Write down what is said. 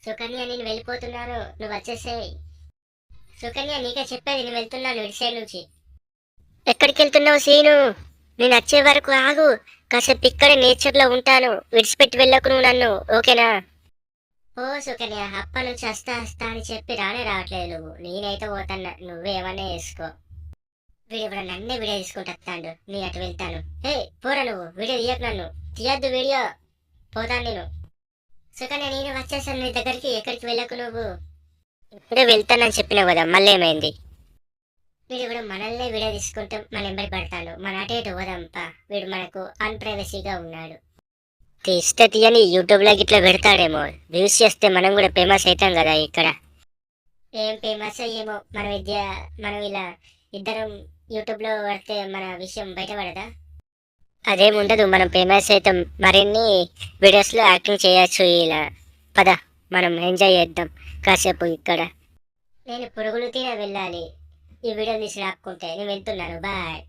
సుకన్య నేను వెళ్ళిపోతున్నాను, నువ్వు వచ్చేసేయ్. సుకన్య నీకే చెప్పేది, నేను వెళ్తున్నాను ఇటు సైడ్ నుంచి. ఎక్కడికి వెళ్తున్నావు సీను? నేను వచ్చే వరకు ఆగు. కాసేపు ఇక్కడే నేచర్లో ఉంటాను, విడిచిపెట్టి వెళ్ళకు నువ్వు నన్ను, ఓకేనా? ఓ సుకన్య, అప్ప నుంచి వస్తా అని చెప్పి రానే రావట్లేదు నువ్వు. నేనైతే పోతాను, నువ్వేమన్నా వేసుకో. వీడు ఇప్పుడు నన్నే వీడియో తీసుకుంటూ వస్తాడు, నేను అటు వెళ్తాను. హే పోరా, నువ్వు వీడియో తీయకు, నన్ను తీయద్దు వీడియో, పోతాను నేను. సుకన్య నేను వచ్చేసాను నీ దగ్గరికి, ఎక్కడికి వెళ్ళకు నువ్వు. ఇప్పుడే వెళ్తానని చెప్పినావు కదా, మళ్ళీ ఏమైంది? వీడు ఇప్పుడు మనల్ని వీడియో తీసుకుంటూ మన ఎంబడి పడతాడు. మన అటు ఇటు పోదాంపా, వీడు మనకు అన్ప్రైవసీగా ఉన్నాడు. తీస్తే తీయని యూట్యూబ్లో ఇట్లా పెడతాడేమో, వ్యూస్ చేస్తే మనం కూడా ఫేమస్ అవుతాం కదా ఇక్కడ. ఏం ఫేమస్ అయ్యేమో మన విద్య, మనం ఇలా ఇద్దరం యూట్యూబ్లో పడితే మన విషయం బయటపడదా? అదేముండదు, మనం ఫేమస్ అవుతాం, మరిన్ని వీడియోస్లో యాక్టింగ్ చేయొచ్చు ఇలా. పద మనం ఎంజాయ్ చేద్దాం కాసేపు ఇక్కడ. నేను పురుగులు తిన వెళ్ళాలి, ఈ వీడియో తీసి రాక్కుంటే నేను వెళ్తున్నాను, బాయ్.